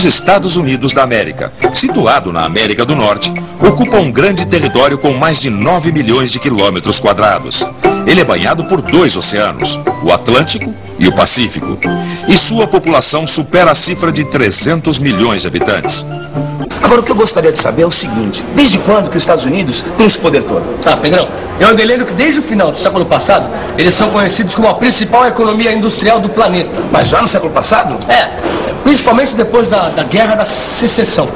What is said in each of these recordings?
Os Estados Unidos da América, situado na América do Norte, ocupa um grande território com mais de 9 milhões de quilômetros quadrados. Ele é banhado por 2 oceanos, o Atlântico e o Pacífico, e sua população supera a cifra de 300 milhões de habitantes. Agora, o que eu gostaria de saber é o seguinte: desde quando que os Estados Unidos têm esse poder todo? Pedrão, eu andei lendo que desde o final do século passado, eles são conhecidos como a principal economia industrial do planeta. Mas já no século passado? Principalmente depois da Guerra da Secessão.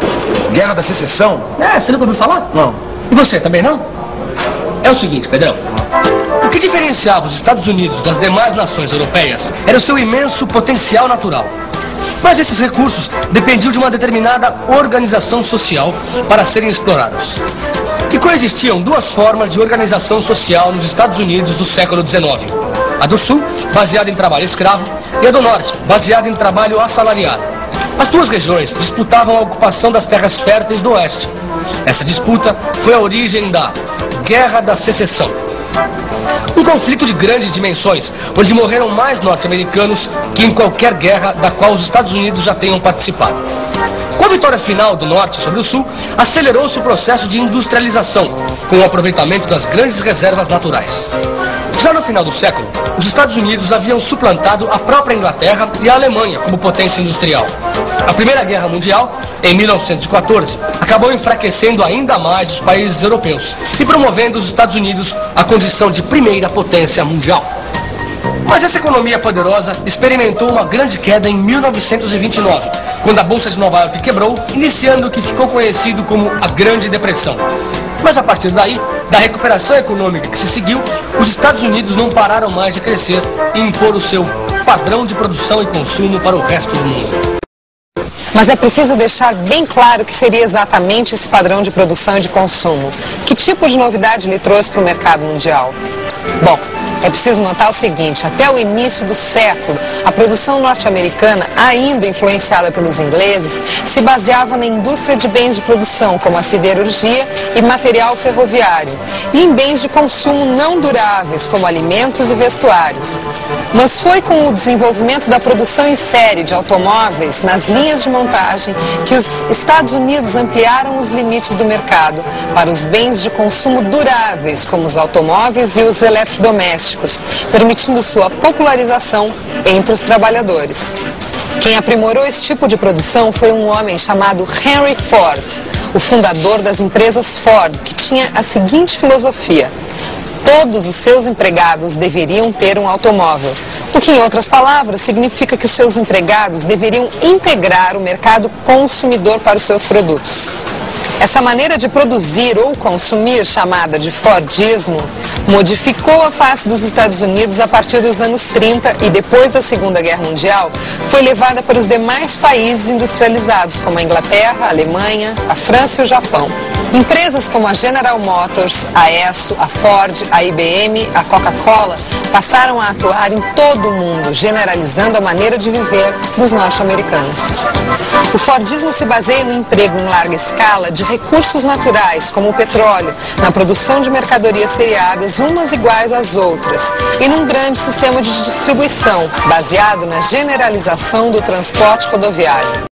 Guerra da Secessão? Você nunca ouviu falar? Não. E você, também não? É o seguinte, Pedrão. O que diferenciava os Estados Unidos das demais nações europeias era o seu imenso potencial natural. Mas esses recursos dependiam de uma determinada organização social para serem explorados. E coexistiam 2 formas de organização social nos Estados Unidos do século XIX. A do Sul, baseada em trabalho escravo, e a do Norte, baseada em trabalho assalariado. As 2 regiões disputavam a ocupação das terras férteis do Oeste. Essa disputa foi a origem da Guerra da Secessão. Um conflito de grandes dimensões, onde morreram mais norte-americanos que em qualquer guerra da qual os Estados Unidos já tenham participado. Com a vitória final do Norte sobre o Sul, acelerou-se o processo de industrialização, com o aproveitamento das grandes reservas naturais. Já no final do século, os Estados Unidos haviam suplantado a própria Inglaterra e a Alemanha como potência industrial. A Primeira Guerra Mundial, em 1914, acabou enfraquecendo ainda mais os países europeus e promovendo os Estados Unidos à condição de primeira potência mundial. Mas essa economia poderosa experimentou uma grande queda em 1929, quando a Bolsa de Nova York quebrou, iniciando o que ficou conhecido como a Grande Depressão. Mas a partir daí, da recuperação econômica que se seguiu, os Estados Unidos não pararam mais de crescer e impor o seu padrão de produção e consumo para o resto do mundo. Mas é preciso deixar bem claro o que seria exatamente esse padrão de produção e de consumo. Que tipo de novidade ele trouxe para o mercado mundial? Bom, é preciso notar o seguinte: até o início do século, a produção norte-americana, ainda influenciada pelos ingleses, se baseava na indústria de bens de produção, como a siderurgia e material ferroviário, e em bens de consumo não duráveis, como alimentos e vestuários. Mas foi com o desenvolvimento da produção em série de automóveis nas linhas de montagem que os Estados Unidos ampliaram os limites do mercado para os bens de consumo duráveis, como os automóveis e os eletrodomésticos, permitindo sua popularização entre os trabalhadores. Quem aprimorou esse tipo de produção foi um homem chamado Henry Ford, o fundador das empresas Ford, que tinha a seguinte filosofia: todos os seus empregados deveriam ter um automóvel, o que, em outras palavras, significa que os seus empregados deveriam integrar o mercado consumidor para os seus produtos. Essa maneira de produzir ou consumir, chamada de Fordismo, modificou a face dos Estados Unidos a partir dos anos 30 e depois da Segunda Guerra Mundial foi levada para os demais países industrializados, como a Inglaterra, a Alemanha, a França e o Japão. Empresas como a General Motors, a Esso, a Ford, a IBM, a Coca-Cola passaram a atuar em todo o mundo, generalizando a maneira de viver dos norte-americanos. O Fordismo se baseia no emprego em larga escala de recursos naturais, como o petróleo, na produção de mercadorias seriadas, umas iguais às outras, e num grande sistema de distribuição, baseado na generalização do transporte rodoviário.